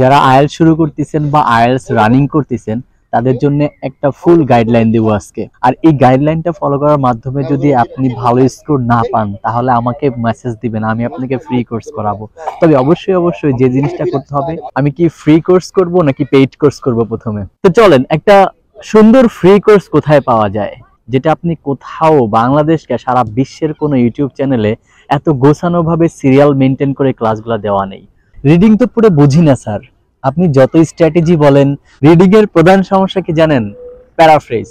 যারা আইএলটিএস শুরু করতেছেন বা আইএলটিএস রানিং করতেছেন তাদের জন্য একটা ফুল গাইডলাইন দেব আজকে। আর এই গাইডলাইনটা ফলো করার মাধ্যমে যদি আপনি ভালো স্কোর না পান তাহলে আমাকে মেসেজ দিবেন, আমি আপনাকে ফ্রি কোর্স করাবো। তবে অবশ্যই যে জিনিসটা করতে হবে, আমি কি ফ্রি কোর্স করব নাকি পেইড কোর্স করব প্রথমে। তো চলেন, একটা সুন্দর ফ্রি কোর্স কোথায় পাওয়া যায় যেটা আপনি কোথাও বাংলাদেশকে সারা বিশ্বের কোনো ইউটিউব চ্যানেলে এত গোছানো ভাবে সিরিয়াল মেনটেন করে ক্লাসগুলো দেওয়া নেই। রিডিং তো পুরো বুঝি না স্যার, আপনি যত স্ট্র্যাটেজি বলেন, রিডিং এর প্রধান সমস্যা কি জানেন? প্যারাফ্রেজ।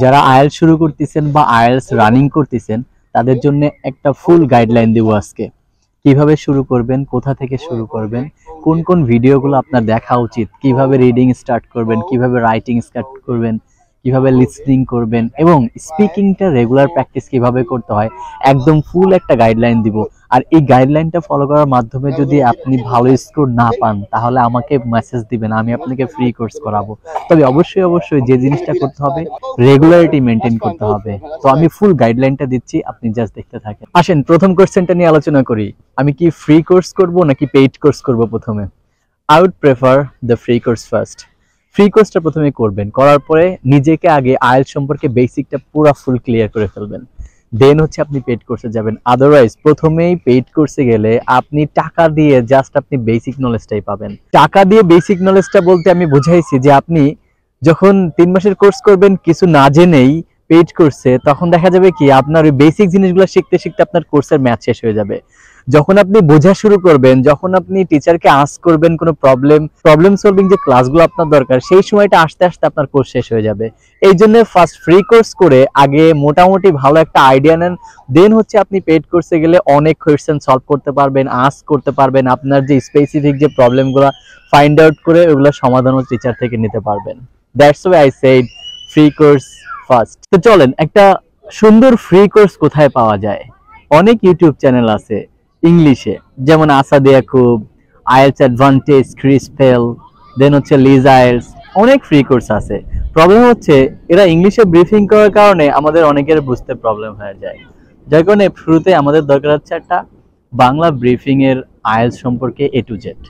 যারা আইএলটিএস শুরু করতেছেন বা আইএলটিএস রানিং করতেছেন তাদের জন্য একটা ফুল গাইডলাইন দেব আজকে। কিভাবে শুরু করবেন, কোথা থেকে শুরু করবেন, কোন কোন ভিডিওগুলো আপনার দেখা উচিত, কিভাবে রিডিং স্টার্ট করবেন, কিভাবে রাইটিং স্টার্ট করবেন, কিভাবে লিসনিং করবেন এবং স্পিকিংটা রেগুলার প্র্যাকটিস কিভাবে করতে হয়, একদম ফুল একটা গাইডলাইন দিব। আর এই গাইডলাইনটা ফলো করার মাধ্যমে যদি আপনি ভালো স্কোর না পান তাহলে আমাকে মেসেজ দিবেন, আমি আপনাকে ফ্রি কোর্স করাবো। তবে অবশ্যই যে জিনিসটা করতে হবে, রেগুলারিটি মেনটেন করতে হবে। তো আমি ফুল গাইডলাইনটা দিচ্ছি, আপনি জাস্ট দেখতে থাকেন। আসেন প্রথম কোশ্চেনটা নিয়ে আলোচনা করি, আমি কি ফ্রি কোর্স করব নাকি পেইড কোর্স করব। প্রথমে I would prefer the free course first. Free কোর্সটা প্রথমে করবেন, করার পরে নিজেকে আগে আইএলটিএস সম্পর্কে বেসিকটা পুরো ফুল ক্লিয়ার করে ফেলবেন, দেন হচ্ছে আপনি পেইড কোর্সে যাবেন। আদারওয়াইজ প্রথমেই পেইড কোর্সে গেলে আপনি টাকা দিয়ে জাস্ট আপনি বেসিক নলেজটাই পাবেন। টাকা দিয়ে বেসিক নলেজটা বলতে আমি বুঝাইছি যে আপনি যখন 3 মাসের কোর্স করবেন কিছু না জেনেই পেইড কোর্সে, তখন দেখা যাবে কি আপনার ওই বেসিক জিনিসগুলো শিখতে শিখতে আপনার কোর্সের ম্যাথ শেষ হয়ে যাবে। যখন আপনি বোঝা শুরু করবেন, যখন আপনি টিচারকে আস্ক করবেন কোনো প্রবলেম সলভিং যে ক্লাসগুলো আপনার দরকার, সেই সময়টা আস্তে আস্তে আপনার কোর্স শেষ হয়ে যাবে। এই জন্য ফার্স্ট ফ্রি কোর্স করে আগে মোটামুটি ভালো একটা আইডিয়া নেন, দেন হচ্ছে আপনি পেইড কোর্সে গেলে অনেক কোয়েশ্চেন সলভ করতে পারবেন, আস্ক করতে পারবেন, আপনার যে স্পেসিফিক যে প্রবলেমগুলো ফাইন্ড আউট করে ওগুলো সমাধানও টিচার থেকে নিতে পারবেন। That's why I said free course first. তো চলেন, একটা সুন্দর ফ্রি কোর্স কোথায় পাওয়া যায়। অনেক ইউটিউব চ্যানেল আছে ইংলিশে, যেমন আসাদ ইয়াকুব, আইএলটিএস অ্যাডভান্টেজ, ক্রিসপেল, দেন হচ্ছে লিজ আইএলটিএস, অনেক ফ্রি কোর্স আছে। প্রবলেম হচ্ছে এরা ইংলিশে ব্রিফিং করার কারণে আমাদের অনেকের বুঝতে প্রবলেম হয়ে যায়, যার কারণে শুরুতে আমাদের দরকার হচ্ছে একটা বাংলা ব্রিফিং এর আইএলটিএস সম্পর্কে এ টু জেড।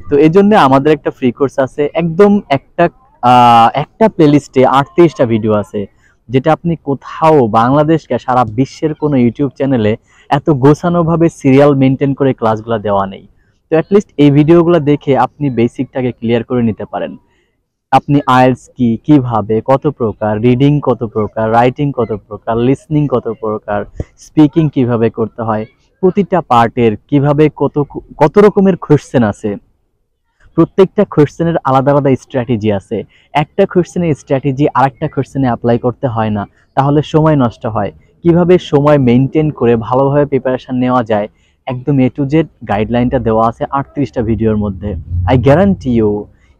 তো এই জন্য আমাদের একটা ফ্রি কোর্স আছে, একদম একটা প্লেলিস্টে 38টা ভিডিও আছে, যেটা আপনি কোথাও বাংলাদেশকে সারা বিশ্বের কোনো ইউটিউব চ্যানেলে এত গোছানো ভাবে সিরিয়াল মেনটেন করে ক্লাসগুলো দেওয়া নেই। তো অ্যাটলিস্ট এই ভিডিওগুলো দেখে আপনি বেসিকটাকে ক্লিয়ার করে নিতে পারেন। আপনি আইএলটিএস কি, কিভাবে, কত প্রকার, রিডিং কত প্রকার, রাইটিং কত প্রকার, লিসনিং কত প্রকার, স্পিকিং কিভাবে করতে হয়, প্রতিটা পার্টের কিভাবে কত রকমের কোশ্চেন আছে, প্রত্যেকটা কোশ্চেনের আলাদা আলাদা স্ট্র্যাটেজি আছে। একটা কোশ্চেনের স্ট্র্যাটেজি আরেকটা কোশ্চেনে অ্যাপ্লাই করতে হয় না, তাহলে সময় নষ্ট হয়। কিভাবে সময় মেনটেন করে ভালোভাবে প্রিপারেশন নেওয়া যায়, একদম এ টু জেড গাইডলাইনটা দেওয়া আছে 38টা ভিডিওর মধ্যে। I guarantee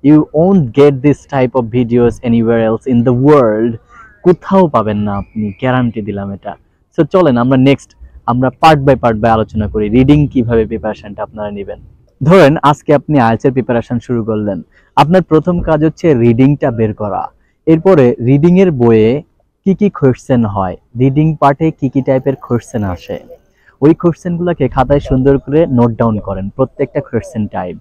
you won't get this type of videos anywhere else in the world. কোথাও পাবেন না আপনি, গ্যারান্টি দিলাম এটা। সো চলেন আমরা পার্ট বাই আলোচনা করি রিডিং কিভাবে প্রিপারেশনটা আপনারা নেবেন। ধরেন আজকে আপনি আইএলটিএস এর প্রিপারেশন শুরু করলেন, আপনার প্রথম কাজ হচ্ছে রিডিংটা বের করা। এরপরে রিডিং এর বইয়ে কি কি কোশ্চেন হয়, রিডিং পার্টে কি কি টাইপের কোশ্চেন আসে, ওই কোশ্চেনগুলোকে খাতায় সুন্দর করে নোট ডাউন করেন, প্রত্যেকটা কোশ্চেন টাইপ।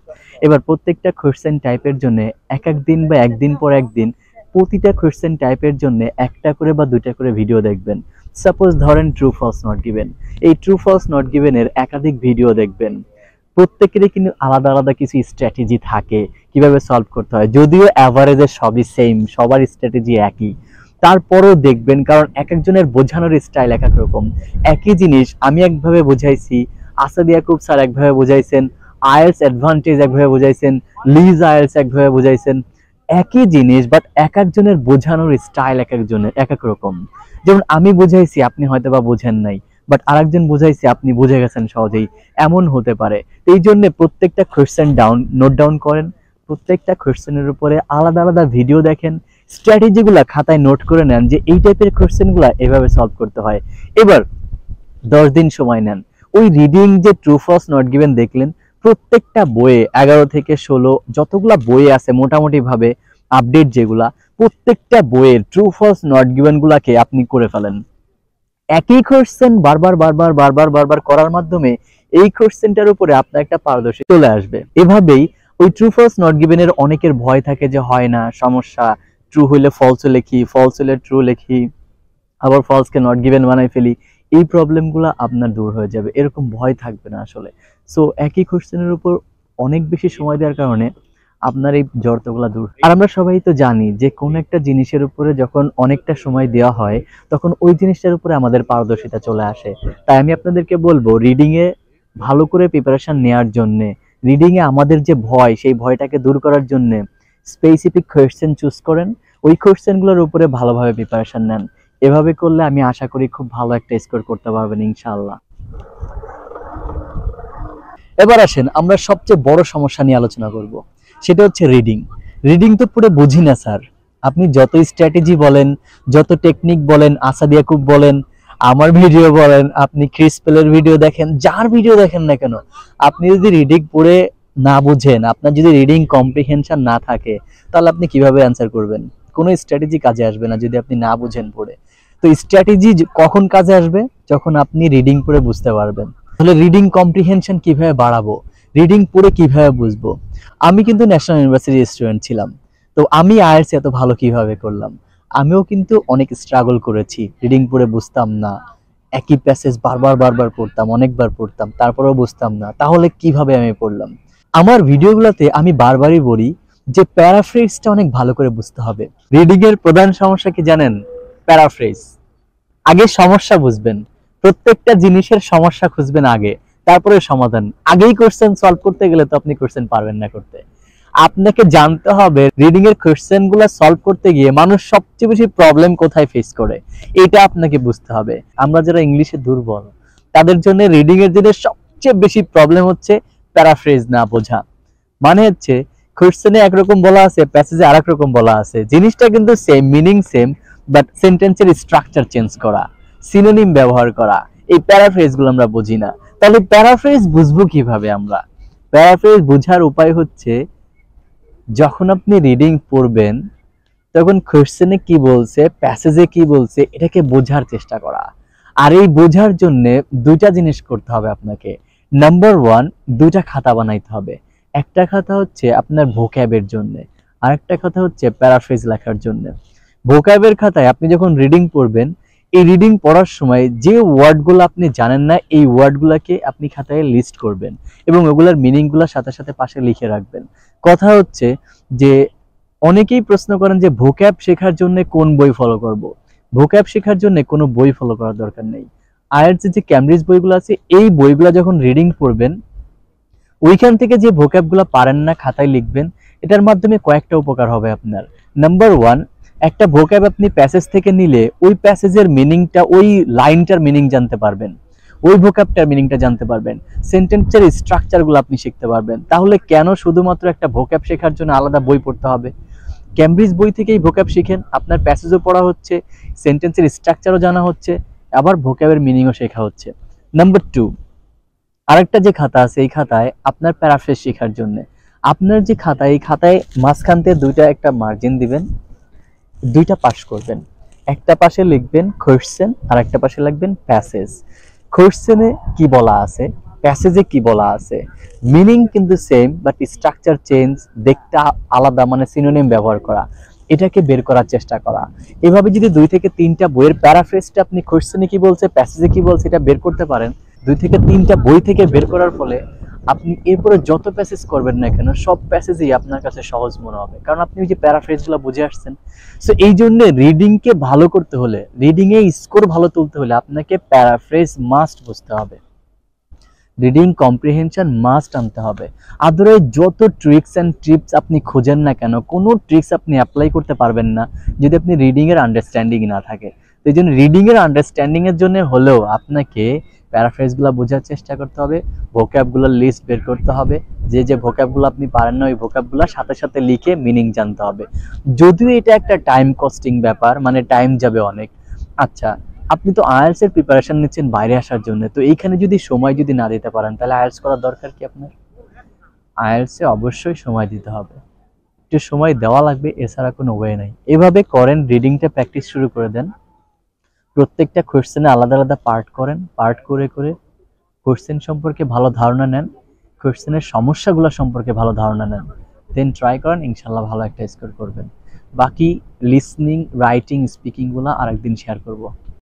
এবার প্রত্যেকটা কোশ্চেন টাইপের জন্য একদিন বা একদিন পর একদিন প্রতিটা কোশ্চেন টাইপের জন্য একটা করে বা দুইটা করে ভিডিও দেখবেন। সাপোজ ধরেন ট্রু ফলস নট গিভেন, এই ট্রু ফলস নট গিভেন এর একাধিক ভিডিও দেখবেন। প্রত্যেকেরই কিন্তু আলাদা আলাদা কিছু স্ট্র্যাটেজি থাকে কিভাবে সলভ করতে হয়, যদিও অ্যাভারেজে সবই সেম, সবার স্ট্র্যাটেজি একই, তারপরেও দেখবেন, কারণ এক একজনের বোঝানোর স্টাইল এক এক রকম। একই জিনিস আমি একভাবে বুঝাইছি, আসাদ ইয়াকুব স্যার একভাবে বুঝাইছেন, আইএলটিএস অ্যাডভান্টেজ একভাবে বুঝাইছেন, লিজ আইএলটিএস একভাবে বুঝাইছেন। একই জিনিস বাট এক একজনের বোঝানোর স্টাইল এক একজনের এক এক রকম। যেমন আমি বুঝাইছি, আপনি হয়তো বা বুঝেন নাই, বাট আরেকজন বুঝাইছে, আপনি বুঝে গেছেন সহজেই, এমন হতে পারে। এই জন্য প্রত্যেকটা কোশ্চেন নোট ডাউন করেন, প্রত্যেকটা কোশ্চেনের উপরে আলাদা আলাদা ভিডিও দেখেন, স্ট্র্যাটেজিগুলা খাতায় নোট করে নেন যে এই টাইপের কোশ্চেনগুলা এভাবে সলভ করতে হয়। এবার 10 দিন সময় নেন, ওই রিডিং যে ট্রু ফলস নট গিভেন দেখলেন, প্রত্যেকটা বইয়ে 11 থেকে 16 যতগুলা বই আছে মোটামুটি ভাবে আপডেট যেগুলা, প্রত্যেকটা বইয়ের ট্রু ফলস নট গিভেন গুলাকে আপনি করে ফেলেন। একই কোশ্চেন বারবার করার মাধ্যমে এই কোশ্চেনটার উপরে আপনার একটা পারদর্শী চলে আসবে। এভাবেই ওই ট্রু ফলস নট গিভেন এর অনেকের ভয় থাকে যে হয় না, সমস্যা, ট্রু হইলে ফলস লিখি, ফলস হইলে ট্রু লিখি, আবার ফলস কে নট গিভেন বানাই ফেলি। এই প্রবলেমগুলো আপনার দূর হয়ে যাবে, এরকম ভয় থাকবে না আসলে। সো একই কোশ্চেনের উপর অনেক বেশি সময় দেওয়ার কারণে আপনার এই জড়তাগুলো দূর। আর আমরা সবাই তো জানি যে কোন একটা জিনিসের উপরে যখন অনেকটা সময় দেওয়া হয় তখন ওই জিনিসটার উপরে আমাদের পারদর্শিতা চলে আসে। তাই আমি আপনাদেরকে বলবো, রিডিং এ ভালো করে প্রিপারেশন নেওয়ার জন্য, রিডিং এ আমাদের যে ভয়, সেই ভয়টাকে দূর করার জন্য স্পেসিফিক কোয়েশ্চেন চুজ করেন, ওই কোয়েশ্চেনগুলোর উপরে ভালোভাবে প্রিপারেশন নেন। এভাবে করলে আমি আশা করি খুব ভালো একটা স্কোর করতে পারবেন ইনশাআল্লাহ। এবার আসেন আমরা সবচেয়ে বড় সমস্যা নিয়ে আলোচনা করব, সেটা হচ্ছে রিডিং। রিডিং তো পুরো বুঝি না স্যার। আপনি যত স্ট্র্যাটেজি বলেন, যত টেকনিক বলেন, আসাদ ইয়াকুব বলেন, আমার ভিডিও বলেন, আপনি ক্রিস পেলের ভিডিও দেখেন, যার ভিডিও দেখেন না কেন, আপনি যদি রিডিং পড়ে না বুঝেন, আপনার যদি রিডিং কম্প্রিহেনশন না থাকে, তাহলে আপনি কিভাবে অ্যান্সার করবেন? কোনো স্ট্র্যাটেজি কাজে আসবে না যদি আপনি না বুঝেন পড়ে। তো স্ট্র্যাটেজি কখন কাজে আসবে? যখন আপনি রিডিং পড়ে বুঝতে পারবেন। তাহলে রিডিং কম্প্রিহেনশন কিভাবে বাড়াবো, রিডিং পড়ে কিভাবে বুঝবো? আমি কিন্তু ন্যাশনাল ইউনিভার্সিটির স্টুডেন্ট ছিলাম, তো আমি আইএলটিএস এত ভালো কিভাবে করলাম? আমিও কিন্তু অনেক স্ট্রাগল করেছি, রিডিং পড়ে বুঝতাম না, একই প্যাসেজ বারবার বারবার পড়তাম, অনেকবার পড়তাম, তারপরেও বুঝতাম না। তাহলে কিভাবে আমি পড়লাম? আমার ভিডিওগুলোতে আমি বারবারই বলি যে প্যারাফ্রেজটা অনেক ভালো করে বুঝতে হবে। রিডিং এর প্রধান সমস্যা কি জানেন? প্যারাফ্রেজ। আগে সমস্যা বুঝবেন, প্রত্যেকটা জিনিসের সমস্যা খুঁজবেন আগে, তারপরে সমাধান। আগেই কোশ্চেন সলভ করতে গেলে তো আপনি কোশ্চেন পারবেন না করতে। আপনাকে জানতে হবে রিডিং এর কোশ্চেন গুলো সলভ করতে গিয়ে মানুষ সবচেয়ে বেশি প্রবলেম কোথায় ফেস করে, এটা আপনাকে বুঝতে হবে। আমরা যারা ইংলিশে দুর্বল, তাদের জন্য রিডিং এর দিনে সবচেয়ে বেশি প্রবলেম হচ্ছে প্যারাফ্রেজ না বোঝা। মানে হচ্ছে কোশ্চেনে একরকম বলা আছে, প্যাসেজে আরেক রকম বলা আছে, জিনিসটা কিন্তু সেম, মিনিং সেম, বাট সেন্টেন্সের স্ট্রাকচার চেঞ্জ করা, সিনোনিম ব্যবহার করা, এই প্যারাফ্রেজ গুলো আমরা বুঝি না। তাহলে প্যারাফ্রেজ বুঝবো কিভাবে আমরা? প্যারাফ্রেজ বোঝার উপায় হচ্ছে, যখন আপনি রিডিং পড়বেন তখন কোশ্চেনে কি বলছে, প্যাসেজে কি বলছে, এটাকে বোঝার চেষ্টা করা। আর এই বোঝার জন্য দুইটা জিনিস করতে হবে আপনাকে। নাম্বার ওয়ান, দুইটা খাতা বানাইতে হবে। একটা খাতা হচ্ছে আপনার ভোক্যাবের জন্য, আর একটা খাতা হচ্ছে প্যারাফ্রেজ লেখার জন্য। ভোক্যাবের খাতায় আপনি যখন রিডিং পড়বেন, এই রিডিং পড়ার সময় যে ওয়ার্ডগুলো আপনি জানেন না, এই ওয়ার্ডগুলোকে আপনি খাতায় লিস্ট করবেন এবং ওগুলোর মিনিংগুলো সাথে সাথে পাশে লিখে রাখবেন। কথা হচ্ছে যে অনেকেই প্রশ্ন করেন যে ভোক্যাব শেখার জন্য কোন বই ফলো করব? ভোক্যাব শেখার জন্য কোনো বই ফলো করার দরকার নেই। আইএলটিএস যে ক্যামব্রিজ বইগুলো আছে, এই বইগুলো যখন রিডিং পড়বেন, ওইখান থেকে যে ভোক্যাবগুলো পারেন না খাতায় লিখবেন। এটার মাধ্যমে কয়েকটা উপকার হবে আপনার। নাম্বার ওয়ান, একটা ভোক্যাব আপনি প্যাসেজ থেকে নিলে ওই প্যাসেজের মিনিংটা, ওই লাইনটার মিনিং জানতে পারবেন, ওই ভোক্যাবটার মিনিংটা জানতে পারবেন, সেন্টেন্সের স্ট্রাকচারগুলো আপনি শিখতে পারবেন। তাহলে কেন শুধুমাত্র একটা ভোক্যাব শেখার জন্য আলাদা বই পড়তে হবে? ক্যামব্রিজ বই থেকেই ভোক্যাব শিখেন, আপনার প্যাসেজও পড়া হচ্ছে, সেন্টেন্সের স্ট্রাকচারও জানা হচ্ছে, আবার ভোক্যাবের মিনিংও শেখা হচ্ছে। নাম্বার টু, আরেকটা যে খাতা আছে, এই খাতায় আপনার প্যারাফ্রেজ শেখার জন্য আপনার যে খাতা, এই খাতায় মাঝখান থেকে দুইটা একটা মার্জিন দিবেন, দুইটা পাশ করবেন। একটা পাশে লিখবেন কোশ্চেন, আর একটা পাশে লিখবেন প্যাসেজ। কোশ্চেনে কি বলা আছে, প্যাসেজে কি বলা আছে, মিনিং কিন্তু সেম, বাট স্ট্রাকচার চেঞ্জ, দেখতে আলাদা, মানে সিনোনিম ব্যবহার করা, এটাকে বের করার চেষ্টা করা। এভাবে যদি 2 থেকে 3টা বইয়ের প্যারাফ্রেজটা আপনি কোশ্চেনে কি বলছে, প্যাসেজে কি বলছে, এটা বের করতে পারেন, 2 থেকে 3টা বই থেকে বের করার ফলে আপনি এরপরে যত প্যাসেজ করবেন না কেন, সব প্যাসেজই আপনার কাছে সহজ মনে হবে, কারণ আপনি ওই যে প্যারাফ্রেজগুলো বুঝে আসছেন। সো এই জন্য রিডিংকে ভালো করতে হলে, রিডিং এ স্কোর ভালো তুলতে হলে আপনাকে প্যারাফ্রেজ মাস্ট বুঝতে হবে, রিডিং কম্প্রিহেনশন মাস্ট আনতে হবে। আদারওয়াইজ যত ট্রিক্স এন্ড টিপস আপনি খোঁজেন না কেন, কোনো ট্রিক্স আপনি অ্যাপ্লাই করতে পারবেন না যদি আপনি রিডিং এর আন্ডারস্ট্যান্ডিং না থাকে। তো এই জন্য রিডিং এর আন্ডারস্ট্যান্ডিং এর জন্য হলেও আপনাকে প্যারাফ্রেজগুলো বোঝার চেষ্টা করতে হবে, ভোক্যাবগুলোর লিস্ট বের করতে হবে, যে যে ভোক্যাবগুলো আপনি পারেন না, ওই ভোক্যাবগুলো সাথে সাথে লিখে মিনিং জানতে হবে। যদিও এটা একটা টাইম কস্টিং ব্যাপার, মানে টাইম যাবে অনেক। আচ্ছা, আপনি তো আইএলটিএস এর প্রিপারেশন নিচ্ছেন বাইরে আসার জন্য, তো এইখানে যদি সময় যদি না দিতে পারেন, তাহলে আইএলটিএস করার দরকার কি আপনার? আইএলটিএস এ অবশ্যই সময় দিতে হবে, একটু সময় দেওয়া লাগবে, এছাড়া কোনো ওয়ে নাই। এভাবে করেন, রিডিংটা প্র্যাকটিস শুরু করে দেন, প্রত্যেকটা কোশ্চেনে আলাদা আলাদা পার্ট করেন, পার্ট করে করে কোশ্চেন সম্পর্কে ভালো ধারণা নেন, কোশ্চেনের সমস্যাগুলো সম্পর্কে ভালো ধারণা নেন, দেন ট্রাই করেন, ইনশাল্লাহ ভালো একটা স্কোর করবেন। বাকি লিসনিং, রাইটিং, স্পিকিংগুলো আরেকদিন শেয়ার করব।